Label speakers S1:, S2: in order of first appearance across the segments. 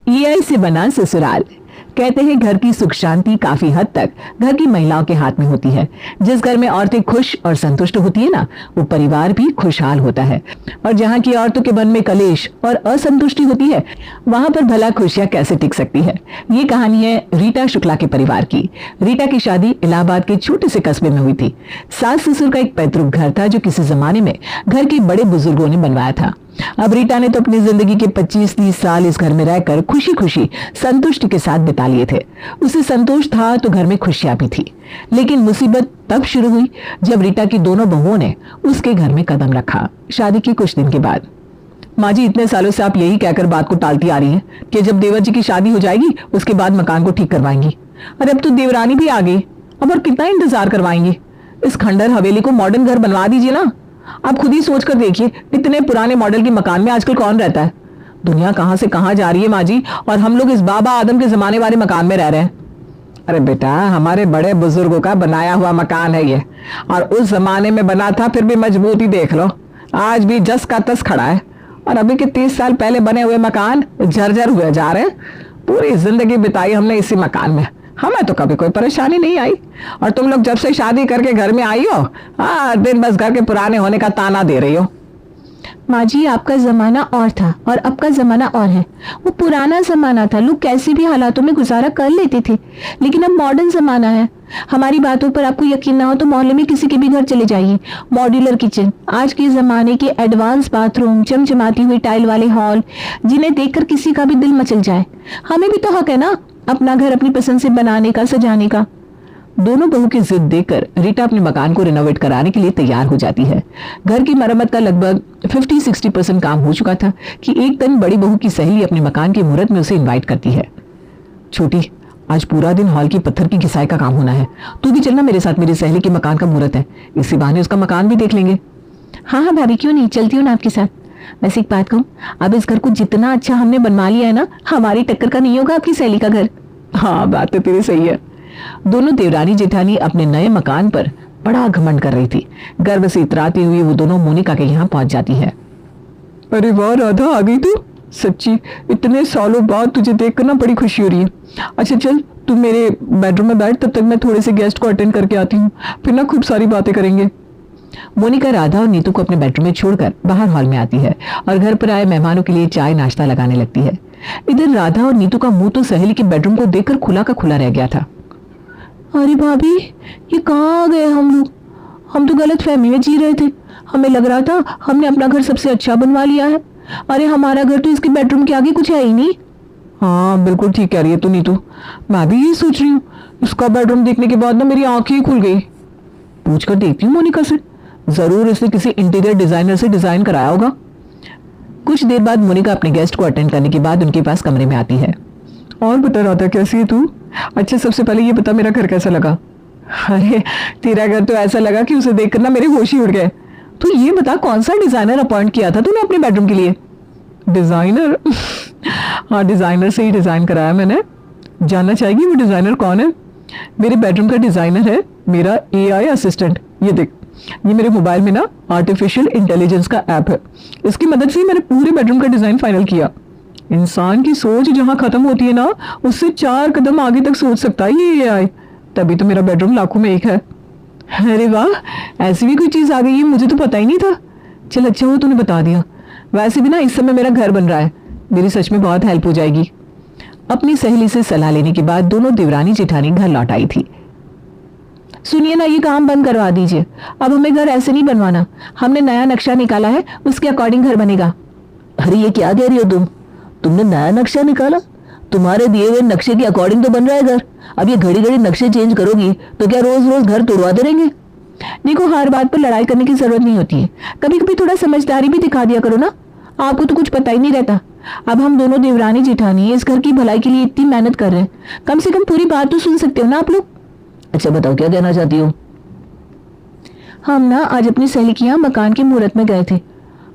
S1: AI से बना ससुराल। कहते हैं घर की सुख शांति काफी हद तक घर की महिलाओं के हाथ में होती है। जिस घर में औरतें खुश और संतुष्ट होती है ना, वो परिवार भी खुशहाल होता है। और जहाँ की औरतों के मन में कलेश और असंतुष्टि होती है, वहां पर भला खुशियां कैसे टिक सकती है। ये कहानी है रीटा शुक्ला के परिवार की। रीटा की शादी इलाहाबाद के छोटे से कस्बे में हुई थी। सास ससुर का एक पैतृक घर था जो किसी जमाने में घर के बड़े बुजुर्गों ने बनवाया था। अब रीटा ने तो अपनी जिंदगी के 25-30 साल इस घर में रहकर खुशी खुशी संतुष्टि के साथ बिता लिए थे। उसे संतोष था तो घर में खुशियां भी थी। लेकिन मुसीबत तब शुरू हुई जब रीटा की दोनों बहुओं ने उसके घर में कदम रखा। शादी के कुछ दिन के बाद। माँ जी, इतने सालों से आप यही कहकर बात को टालती आ रही हैं कि जब देवर जी की शादी हो जाएगी उसके बाद मकान को ठीक करवाएंगी। अरे अब तो देवरानी भी आ गई, अब और कितना इंतजार करवाएंगी। इस खंडर हवेली को मॉडर्न घर बनवा दीजिए ना। आप खुद ही सोच कर देखिए, इतने पुराने मॉडल के मकान में आजकल कौन रहता है। दुनिया कहां से कहां जा रही है माँ जी, और हम लोग इस बाबा आदम के जमाने वाले मकान में रह रहे हैं। अरे बेटा, हमारे बड़े बुजुर्गों का बनाया हुआ मकान है ये, और उस जमाने में बना था, फिर भी मजबूती देख लो, आज भी जस का तस खड़ा है। और अभी के 30 साल पहले बने हुए मकान झरझर हुए जा रहे हैं। पूरी जिंदगी बिताई हमने इसी मकान में, हमें तो कभी कोई परेशानी नहीं आई। और तुम लोग जब से शादी करके घर में आई हो, दिन बस घर के पुराने होने का ताना दे रही हो।
S2: माँ जी, आपका जमाना और था और अब का जमाना और है। वो पुराना जमाना था, लोग कैसी भी हालातों में गुजारा कर लेते थे, लेकिन अब मॉडर्न जमाना है। हमारी बातों पर आपको यकीन ना हो तो मोहल्ले में किसी के भी घर चले जाइए, मॉड्यूलर किचन, आज के जमाने के एडवांस बाथरूम, चमचमाती हुई टाइल वाले हॉल, जिन्हें देखकर किसी का भी दिल मचल जाए। हमें भी तो हक है ना अपना घर अपनी पसंद से बनाने का, सजाने का।
S1: दोनों बहू की जिद देखकर रीटा अपने मकान को रिनोवेट कराने के लिए तैयार हो जाती है। घर की मरम्मत का लगभग 50-60% काम हो चुका था कि एक दिन बड़ी बहू की सहेली अपने मकान के मुहूर्त में उसे इनवाइट करती है। छोटी, आज पूरा दिन हॉल की पत्थर की घिसाई का काम होना है, तू भी चलना मेरे साथ, मेरी सहेली के मकान का मुहूर्त है, इसी बहाने उसका मकान भी देख लेंगे।
S2: हाँ हाँ भाभी, क्यों नहीं, चलती हूँ ना आपके साथ। वैसे एक बात कहूँ, अब इस घर को जितना अच्छा हमने बनवा लिया है ना, हमारी टक्कर का नहीं होगा आपकी सहेली का घर।
S1: हाँ, बात तो तेरी सही है। दोनों देवरानी जेठानी अपने नए मकान पर बड़ा घमंड कर रही थी। गर्व से इतराती हुई वो दोनों मोनिका के यहाँ पहुंच जाती है। अरे वाह राधा, आ गई तू। सच्ची इतने सालों बाद तुझे देखकर ना बड़ी खुशी हो रही है। अच्छा चल, तू मेरे बेडरूम में बैठ, तब तक मैं थोड़े से गेस्ट को अटेंड करके आती हूँ, फिर ना खूब सारी बातें करेंगे। मोनिका राधा और नीतू को अपने बेडरूम में छोड़कर बाहर हॉल में आती है और घर पर आए मेहमानों के लिए चाय नाश्ता लगाने लगती है। इधर राधा और नीतू का मुंह तो सहेली के बेडरूम को देखकर खुला का खुला रह गया था।
S2: अरे भाभी, ये कहाँ आ गए हम लोग? हम तो गलत फहमी में जी रहे थे, हमें लग रहा था हमने अपना घर सबसे अच्छा बनवा लिया है। अरे हमारा घर तो इसके बेडरूम के आगे कुछ है ही नहीं।
S1: हाँ बिल्कुल ठीक कह रही है तू नीतू, मैं भी यही सोच रही हूँ। इसका बेडरूम देखने के बाद ना मेरी आंखें ही खुल गई। पूछ कर देखती हूँ मोनिका से, जरूर इसने किसी इंटीरियर डिजाइनर से डिजाइन कराया होगा। कुछ देर बाद मोनिका अपने गेस्ट को अटेंड करने के बाद उनके पास कमरे में आती है। और बता रहा था, कैसी है तू? अच्छा सबसे पहले ये बता, मेरा घर कैसा लगा? अरे तेरा घर तो ऐसा लगा कि उसे देखकर ना मेरे होश ही उड़ गए। तो ये बता, कौन सा डिजाइनर अपॉइंट किया था तूने अपने बेडरूम के लिए? डिजाइनर? हाँ, डिजाइनर से ही डिजाइन कराया मैंने। जानना चाहेगी वो डिजाइनर कौन है? मेरे बेडरूम का डिजाइनर है मेरा एआई असिस्टेंट। ये देख, ये मेरे मोबाइल में ना आर्टिफिशियल इंटेलिजेंस का ऐप है, इसकी मदद से मैंने पूरे बेडरूम का डिजाइन फाइनल किया। इंसान की सोच जहां खत्म होती है ना, उससे 4 कदम आगे तक सोच सकता है ये एआई। तभी तो मेरा बेडरूम लाखों में एक है। अरे वाह, ऐसी भी कोई चीज आ गई है, मुझे तो पता ही नहीं था। चल अच्छा हुआ तूने बता दिया। वैसे भी ना इस समय मेरा घर बन रहा है, मेरी सच में बहुत हेल्प हो जाएगी। अपनी सहेली से सलाह लेने के बाद दोनों देवरानी जेठानी घर लौट आई थी।
S2: सुनिए ना, ये काम बंद करवा दीजिए, अब हमें घर ऐसे नहीं बनवाना। हमने नया नक्शा निकाला है, उसके अकॉर्डिंग घर बनेगा।
S3: अरे ये क्या कह रही हो तुम? तुमने नया नक्शा निकाला? तुम्हारे दिए हुए नक्शे के अकॉर्डिंग तो बन रहा है घर। अब ये घड़ी घड़ी नक्शे चेंज करोगी तो क्या रोज रोज घर तोड़वाते रहेंगे?
S2: देखो, हर बात पर लड़ाई करने की जरूरत नहीं होती है, कभी कभी थोड़ा समझदारी भी दिखा दिया करो ना। आपको तो कुछ पता ही नहीं रहता। अब हम दोनों देवरानी जेठानी इस घर की भलाई के लिए इतनी मेहनत कर रहे हैं, कम से कम पूरी बात तो सुन सकते हो ना आप लोग।
S3: अच्छा बताओ, क्या कहना चाहती हो?
S2: हम ना आज अपनी सहेली के यहाँ मकान के मुहूर्त में गए थे।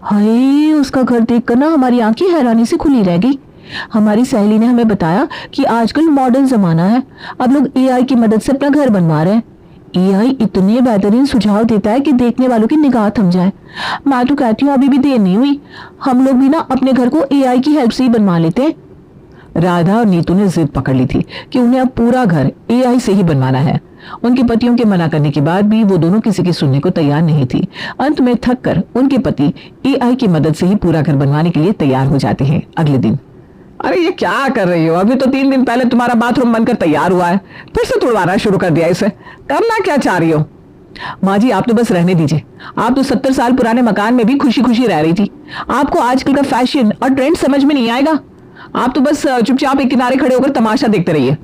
S2: हाय, उसका घर देखकर ना हमारी आंखें हैरानी से खुली रह गई। हमारी सहेली ने हमें बताया कि आजकल मॉडर्न जमाना है, अब लोग एआई की मदद से अपना घर बनवा रहे हैं। एआई इतने बेहतरीन सुझाव देता है कि देखने वालों की निगाह थम जाए। मैं तो कहती हूँ अभी भी देर नहीं हुई, हम लोग भी ना अपने घर को एआई की हेल्प से ही बनवा लेते हैं।
S1: राधा और नीतू ने जिद पकड़ ली थी कि उन्हें अब पूरा घर एआई से ही बनवाना है। उनके पतियों के मना करने के बाद भी वो दोनों किसी की सुनने को तैयार नहीं थी। अंत में थक कर उनके पति एआई की मदद से ही पूरा घर बनवाने के लिए तैयार हो जाते हैं। अगले दिन, अरे ये क्या कर रही हो? अभी तो 3 दिन पहले तुम्हारा बाथरूम बनकर तैयार हुआ है, फिर से तुड़वाना शुरू कर दिया इसे। करना क्या चाह रही हो? माँ जी आप तो बस रहने दीजिए। आप तो 70 साल पुराने मकान में भी खुशी खुशी रह रही थी। आपको आजकल का फैशन और ट्रेंड समझ में नहीं आएगा। आप तो बस चुपचाप एक किनारे खड़े होकर तमाशा देखते रहिए।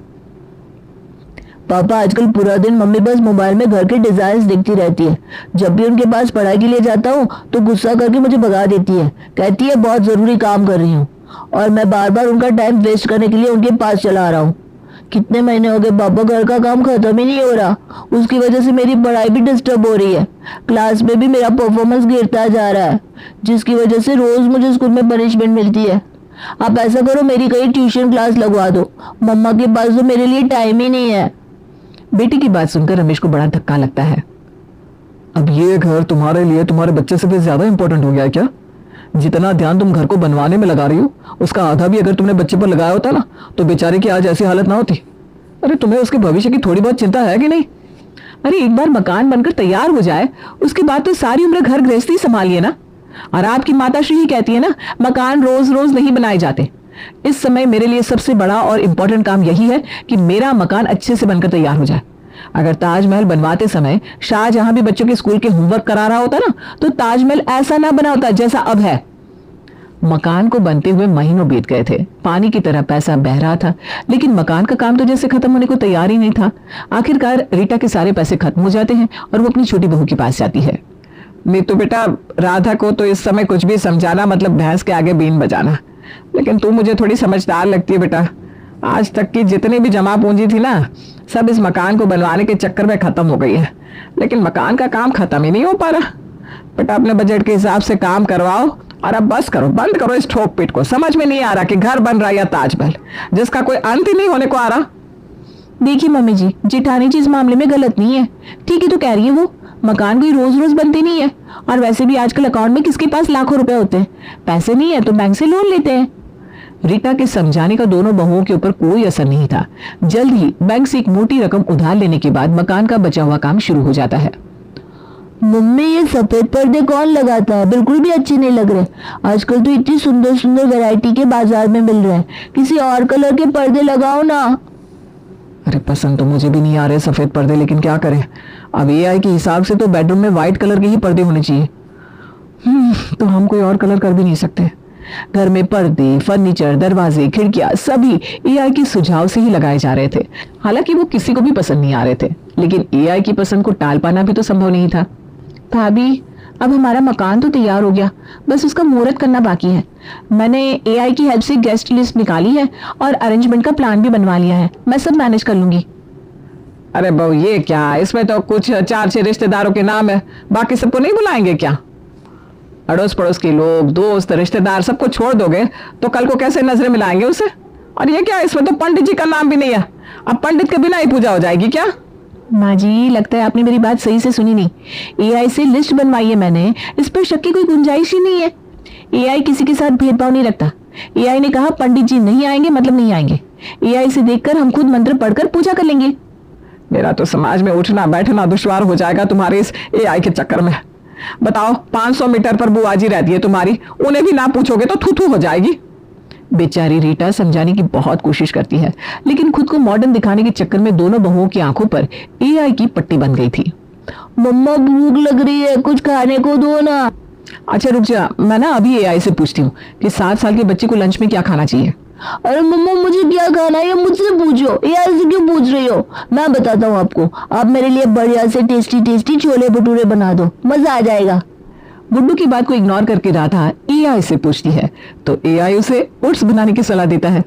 S3: पापा आजकल पूरा दिन मम्मी बस मोबाइल में घर के डिजाइन देखती रहती है। जब भी उनके पास पढ़ाई के लिए जाता हूँ तो गुस्सा करके मुझे भगा देती है। कहती है बहुत जरूरी काम कर रही हूँ, और मैं बार बार उनका टाइम वेस्ट करने के लिए उनके पास चला आ रहा हूँ। कितने महीने हो गए पापा, घर का काम खत्म ही नहीं हो रहा। उसकी वजह से मेरी पढ़ाई भी डिस्टर्ब हो रही है। क्लास में भी मेरा परफॉर्मेंस गिरता जा रहा है, जिसकी वजह से रोज मुझे स्कूल में पनिशमेंट मिलती है। आप ऐसा करो, मेरी कहीं ट्यूशन क्लास लगवा दो। मम्मा के पास तो मेरे लिए टाइम ही नहीं है।
S1: बेटी की बात सुनकर रमेश को बड़ा धक्का लगता है। अब ये घर तुम्हारे लिए तुम्हारे बच्चे से भी ज्यादा इंपॉर्टेंट हो गया है क्या? जितना ध्यान तुम घर को बनवाने में लगा रही हो, उसका आधा भी अगर तुमने बच्चे पर लगाया होता ना, तो बेचारे की आज ऐसी हालत ना होती। अरे तुम्हें उसके भविष्य की थोड़ी बहुत चिंता है कि नहीं? अरे एक बार मकान बनकर तैयार हो जाए, उसके बाद तो सारी उम्र घर गृहस्थी संभालिए ना। और आपकी माता श्री ही कहती है ना, मकान रोज रोज नहीं बनाए जाते। इस समय मेरे लिए सबसे बड़ा और इम्पोर्टेंट काम यही है कि मेरा मकान अच्छे से बनकर तैयार हो जाए। अगर ताजमहल बनवाते समय शाहजहां भी बच्चों के स्कूल के होमवर्क करा रहा होता ना, तो ताजमहल ऐसा ना बना होता जैसा अब है। मकान को बनते हुए महीनों बीत गए थे। पानी की तरह पैसा बह रहा था, लेकिन मकान का काम तो जैसे खत्म होने को तैयार ही नहीं था। आखिरकार रीटा के सारे पैसे खत्म हो जाते हैं और वो अपनी छोटी बहू के पास जाती है। नीतू बेटा, राधा को तो इस समय कुछ भी समझाना मतलब भैंस के आगे बीन बजाना। लेकिन तू मुझे थोड़ी समझदार लगती है बेटा। आज तक की जितनी भी जमा पूंजी थी ना, सब इस मकान को बनवाने के चक्कर में खत्म हो गई है। लेकिन मकान का काम खत्म ही नहीं हो पा रहा। बेटा अपने बजट के हिसाब से काम करवाओ और अब बस करो, बंद करो इस ठोक पीट को। समझ में नहीं आ रहा कि घर बन रहा है या ताजमहल, जिसका कोई अंत ही नहीं होने को आ रहा।
S2: देखिए मम्मी जी, जेठानी जी इस मामले में गलत नहीं है। ठीक ही तो कह रही है वो। मकान कोई रोज रोज बनते नहीं है, और वैसे भी आजकल अकाउंट में किसके पास लाखों रुपए होते हैं। पैसे नहीं है तो बैंक से लोन लेते हैं। रीटा के समझाने का दोनों बहुओं के ऊपर कोई असर नहीं था। जल्द ही बैंक से एक मोटी रकम उधार लेने के बाद मकान का बचा हुआ काम शुरू हो जाता है।
S3: मम्मी ये सफेद पर्दे कौन लगाता है? बिल्कुल भी अच्छे नहीं लग रहे। आजकल तो इतनी सुंदर सुंदर वैरायटी के बाजार में मिल रहे हैं। किसी और कलर के पर्दे लगाओ ना।
S1: अरे पसंद तो मुझे भी नहीं आ रहे सफेद पर्दे, लेकिन क्या करें। अब एआई के हिसाब से तो बेडरूम में व्हाइट कलर के ही पर्दे होने चाहिए। तो हम कोई और कलर कर भी नहीं सकते। घर में पर्दे, फर्नीचर, दरवाजे, खिड़कियां सभी एआई के सुझाव से ही लगाए जा रहे थे। हालांकि वो किसी को भी पसंद नहीं आ रहे थे, लेकिन एआई की पसंद को टाल पाना भी तो संभव नहीं था।
S2: भाभी, अब हमारा मकान तो तैयार हो गया, बस उसका मुहूर्त करना बाकी है। मैंने एआई की हेल्प से गेस्ट लिस्ट निकाली है और अरेंजमेंट का प्लान भी बनवा लिया है। मैं सब मैनेज कर लूंगी।
S1: अरे बहू ये क्या, इसमें तो कुछ 4-6 रिश्तेदारों के नाम है, बाकी सबको नहीं बुलाएंगे क्या? अड़ोस पड़ोस के लोग, दोस्त, रिश्तेदार सबको छोड़ दोगे तो कल को कैसे नजरें मिलाएंगे उसे? और ये क्या, इसमें तो पंडित जी का नाम भी नहीं है। अब पंडित के बिना ही पूजा हो जाएगी क्या?
S2: माँ जी, लगता है आपने मेरी बात सही से सुनी नहीं। एआई से लिस्ट बनवाई है मैंने, इस पर शक की कोई गुंजाइश ही नहीं है। एआई किसी के साथ भेदभाव नहीं रखता। एआई ने कहा पंडित जी नहीं आएंगे मतलब नहीं आएंगे। एआई से देखकर हम खुद मंत्र पढ़कर पूजा कर लेंगे।
S1: मेरा तो समाज में उठना बैठना दुश्वार हो जाएगा तुम्हारे इस एआई के चक्कर में। बताओ, 500 मीटर पर बुआजी रहती है तुम्हारी, उन्हें भी ना पूछोगे तो थू थू हो जाएगी। बेचारी रीटा समझाने की बहुत कोशिश करती है, लेकिन खुद को मॉडर्न दिखाने के चक्कर में दोनों बहुओं की आंखों पर एआई की पट्टी बन गई थी।
S3: मम्मा भूख लग रही है, कुछ खाने को दो ना।
S1: अच्छा रुक जा, मैं ना अभी एआई से पूछती हूँ कि 7 साल के बच्चे को लंच में क्या खाना चाहिए।
S3: अरे मम्मा मुझे क्या खाना है ये मुझसे पूछो, एआई से क्यों पूछ रही हो? मैं बताता हूँ आपको। आप मेरे लिए बढ़िया से टेस्टी टेस्टी छोले भटूरे बना दो, मजा आ जाएगा।
S1: गुड्डू की बात को इग्नोर करके राधा एआई से पूछती है तो एआई उसे ओट्स बनाने की सलाह देता है।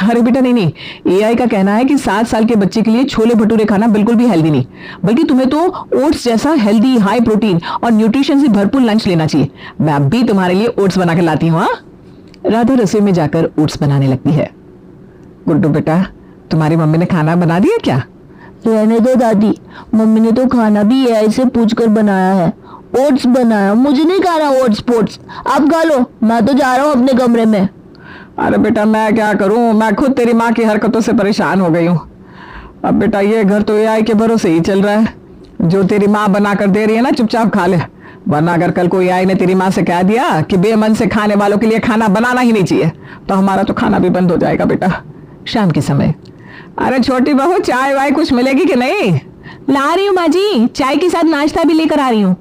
S1: अरे बेटा नहीं, एआई का कहना है कि 7 साल के बच्चे के लिए छोले भटूरे खाना बिल्कुल भी हेल्दी नहीं, बल्कि तुम्हें तो ओट्स जैसा हेल्दी, हाई प्रोटीन और न्यूट्रिशन से भरपूर लंच लेना चाहिए। मैं अब भी तुम्हारे लिए ओट्स बना के लाती हूँ। राधा रसोई में जाकर ओट्स बनाने लगती है। गुड्डू बेटा, तुम्हारी मम्मी ने खाना बना दिया क्या?
S3: रहने दो दादी, मम्मी ने तो खाना भी एआई से पूछकर बनाया है। ओट्स बनाया, मुझे नहीं खाना ओट्स पोट्स। आप खा लो, मैं तो जा रहा हूँ अपने कमरे में।
S4: अरे बेटा मैं क्या करूं, मैं खुद तेरी माँ की हरकतों से परेशान हो गई हूँ। अब बेटा ये घर तो एआई के भरोसे ही चल रहा है। जो तेरी माँ बना कर दे रही है ना, चुपचाप खा ले, वरना अगर कल को एआई ने तेरी माँ से कह दिया कि बेमन से खाने वालों के लिए खाना बनाना ही नहीं चाहिए, तो हमारा तो खाना भी बंद हो जाएगा बेटा।
S1: शाम के समय।
S4: अरे छोटी बहू, चाय वाय कुछ मिलेगी कि नहीं?
S2: ला रही हूँ माँ जी, चाय के साथ नाश्ता भी लेकर आ रही हूँ।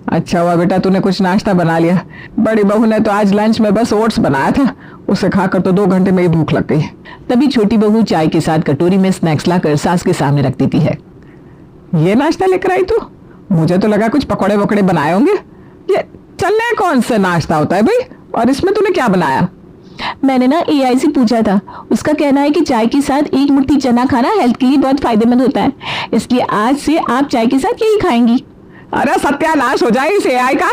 S4: अच्छा हुआ बेटा तूने कुछ नाश्ता बना लिया। बड़ी बहू ने तो आज लंच में बस ओट्स बनाया था, उसे खाकर तो 2 घंटे में ही भूख लग गई।
S1: तभी छोटी बहू चाय के साथ कटोरी में स्नैक्स लाकर सास के सामने रख देती है।
S4: ये नाश्ता लेकर आई तू? मुझे तो लगा कुछ पकौड़े वकौड़े बनाए होंगे। ये चलने कौन सा नाश्ता होता है भाई, और इसमें तूने क्या बनाया?
S2: मैंने ना एआई से पूछा था, उसका कहना है कि चाय के साथ 1 मुट्ठी चना खाना हेल्थ के लिए बहुत फायदेमंद होता है, इसलिए आज से आप चाय के साथ यही खाएंगी।
S4: अरे सत्यानाश हो जाए इस एआई का,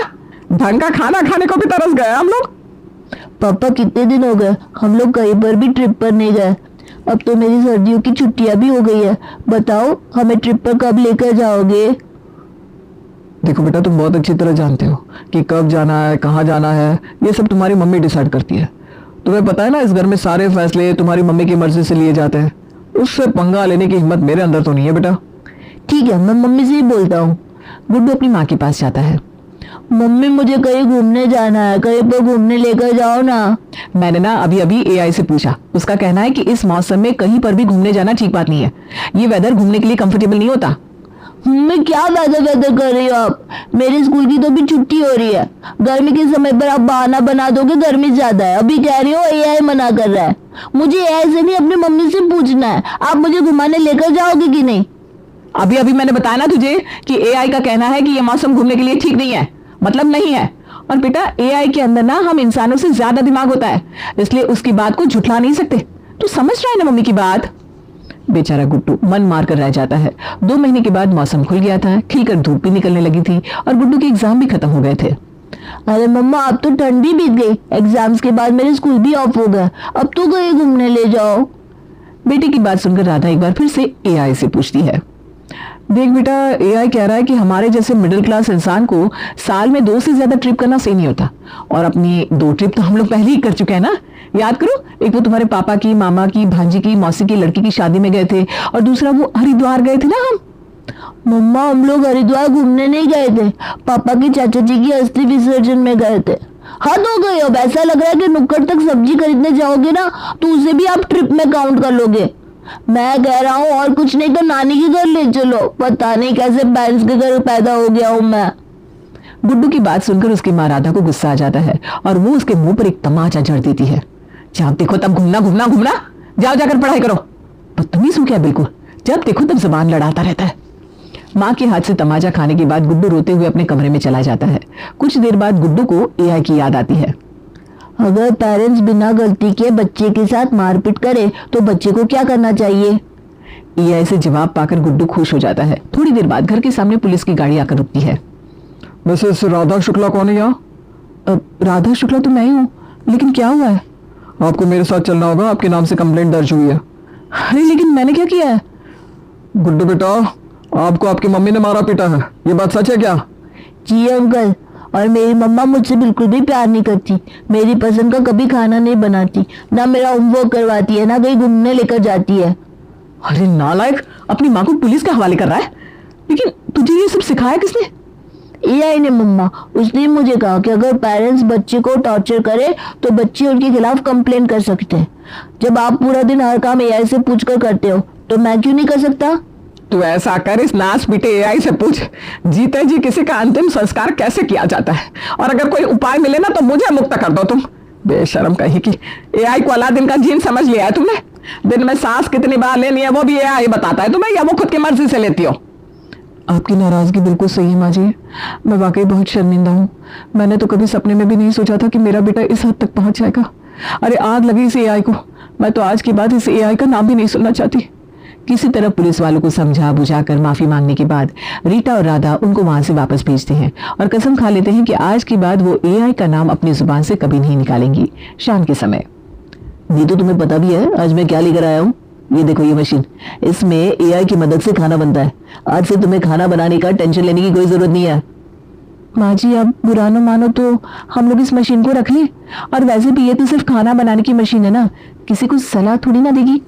S4: ढंग का खाना खाने को भी तरस गए हम लोग।
S3: पापा कितने दिन हो गए हम लोग कहीं पर भी ट्रिप पर नहीं गए। अब तो मेरी सर्दियों की छुट्टियां भी हो गई है, बताओ हमें ट्रिप पर कब लेकर जाओगे?
S4: देखो बेटा तुम बहुत अच्छी तरह जानते हो कि कब जाना है, कहाँ जाना है, ये सब तुम्हारी मम्मी डिसाइड करती है। तुम्हें पता है ना, इस घर में सारे फैसले तुम्हारी मम्मी की मर्जी से लिए जाते हैं। उससे पंगा लेने की हिम्मत मेरे अंदर तो नहीं है बेटा।
S3: ठीक है, मैं मम्मी से ही बोलता हूँ।
S1: गुड्डू अपनी माँ के पास जाता है।
S3: मम्मी मुझे कहीं घूमने जाना है, कहीं पर घूमने लेकर जाओ ना।
S1: मैंने ना अभी अभी एआई से पूछा, उसका कहना है कि इस मौसम में कहीं पर भी घूमने जाना ठीक बात नहीं है। ये वेदर घूमने के लिए कंफर्टेबल नहीं होता।
S3: मैं क्या वेदर वेदर कर रही हो आप? मेरे स्कूल की तो भी छुट्टी हो रही है। गर्मी के समय पर आप बहाना बना दोगे गर्मी ज्यादा है, अभी कह रही हो एआई मना कर रहा है। मुझे एआई से नहीं अपनी मम्मी से पूछना है, आप मुझे घुमाने लेकर जाओगे कि नहीं?
S1: अभी अभी मैंने बताया ना तुझे कि एआई का कहना है कि ये मौसम घूमने के लिए ठीक नहीं है, मतलब नहीं है। और बेटा एआई के अंदर ना हम इंसानों से ज्यादा दिमाग होता है, इसलिए उसकी बात को झुठला नहीं सकते। तू समझ रहा है ना मम्मी की बात? बेचारा गुड्डू मन मार कर रह जाता है। 2 महीने के बाद मौसम खुल गया था, खिलकर धूप भी निकलने लगी थी और गुड्डू के एग्जाम भी खत्म हो गए थे।
S3: अरे मम्मा अब तो ठंड भी बीत गई, एग्जाम्स के बाद मेरे स्कूल भी ऑफ हो गए, अब तो कहीं घूमने ले जाओ।
S1: बेटे की बात सुनकर राधा एक बार फिर से एआई से पूछती है।
S4: देख बेटा, एआई कह रहा है कि हमारे जैसे मिडिल क्लास इंसान को साल में 2 से ज्यादा ट्रिप करना सही नहीं होता, और अपनी 2 ट्रिप तो हम लोग पहले ही कर चुके हैं ना। याद करो, एक वो तुम्हारे पापा की, मामा की, भांजी की, मौसी की लड़की की शादी में गए थे, और दूसरा वो हरिद्वार गए थे ना हम।
S3: मम्मा हम लोग हरिद्वार घूमने नहीं गए थे, पापा की चाचा जी की अस्थि विसर्जन में गए थे। हद हो गई, अब ऐसा लग रहा है कि नुक्कड़ तक सब्जी खरीदने जाओगे ना तो उसे भी आप ट्रिप में काउंट कर लोगे। मैं कह रहा हूँ और कुछ नहीं तो नानी के घर ले चलो, पता नहीं कैसे पेरेंट्स के घर पैदा हो गया हूँ मैं।
S1: गुड्डू की बात सुनकर उसकी माँ राधा को गुस्सा आ जाता है और वो उसके मुंह पर एक तमाचा जड़ देती है। जब देखो तब घूमना घूमना घूमना, जाओ जाकर पढ़ाई करो। बदतमीज हो क्या बिल्कुल, जब देखो तब जबान लड़ाता रहता है। माँ के हाथ से तमाचा खाने के बाद गुड्डू रोते हुए अपने कमरे में चला जाता है। कुछ देर बाद गुड्डू को एआई की याद आती है।
S3: अगर पेरेंट्स बिना गलती के बच्चे के साथ मारपीट करे तो बच्चे को क्या करना चाहिए?
S1: एआई से जवाब पाकर गुड्डू खुश हो जाता है। थोड़ी देर बाद घर के सामने पुलिस की गाड़ी आकर रुकती है।
S4: मिसेस राधा शुक्ला कौन है यहाँ?
S1: राधा शुक्ला तो मैं ही हूँ, लेकिन क्या हुआ है?
S4: आपको मेरे साथ चलना होगा, आपके नाम से कंप्लेंट दर्ज हुई है।
S1: अरे लेकिन मैंने क्या किया है?
S4: गुड्डू बेटा, आपको आपकी मम्मी ने मारा पीटा है, ये बात सच है क्या?
S3: जी अंकल, और मेरी मम्मा मुझसे बिल्कुल भी प्यार नहीं करती, मेरी पसंद का कभी खाना नहीं बनाती, ना मेरा होमवर्क करवाती है, ना कहीं घूमने लेकर जाती है।
S1: अरे नालायक, अपनी माँ को पुलिस के हवाले कर रहा है। लेकिन तुझे ये सब सिखाया किसने?
S3: एआई ने मम्मा। उसने मुझे कहा कि अगर पेरेंट्स बच्चे को टॉर्चर करे तो बच्चे उनके खिलाफ कंप्लेन कर सकते हैं। जब आप पूरा दिन हर काम एआई से पूछकर करते हो तो मैं क्यों नहीं कर सकता?
S4: तू ऐसा कर, इस नाच पीटे एआई से पूछ, जीते जी किसी का अंतिम संस्कार कैसे किया जाता है, और अगर कोई उपाय मिले ना तो मुझे मुक्त कर दो तुम। बेशरम कहीं की, एआई को अलादीन का जीन समझ लिया है तुमने। दिन में सांस कितनी बार लेनी है वो भी एआई बताता है तुम्हें, या वो खुद की मर्जी से लेती हो?
S1: आपकी नाराजगी बिल्कुल सही है माँ जी, मैं वाकई बहुत शर्मिंदा हूँ। मैंने तो कभी सपने में भी नहीं सोचा था कि मेरा बेटा इस हद तक पहुंच जाएगा। अरे आग लगी इस एआई को, मैं तो आज के बाद इस एआई का नाम भी नहीं सुनना चाहती। किसी तरह पुलिस वालों को समझा बुझाकर माफी मांगने के बाद रीटा और राधा उनको वहां से वापस भेजते हैं और कसम खा लेते हैं कि आज के बाद वो एआई का नाम अपनी जुबान से कभी नहीं निकालेंगी। शाम के समय।
S3: नीतू, तुम्हें पता भी है आज मैं क्या लेकर आया हूँ? ये देखो, ये मशीन, इसमें एआई की मदद से खाना बनता है। आज से तुम्हें खाना बनाने का टेंशन लेने की कोई जरूरत नहीं है।
S2: माँ जी अब बुरा न मानो तो हम लोग इस मशीन को रख लें। और वैसे भी ये तो सिर्फ खाना बनाने की मशीन है ना, किसी को सलाह थोड़ी ना देगी।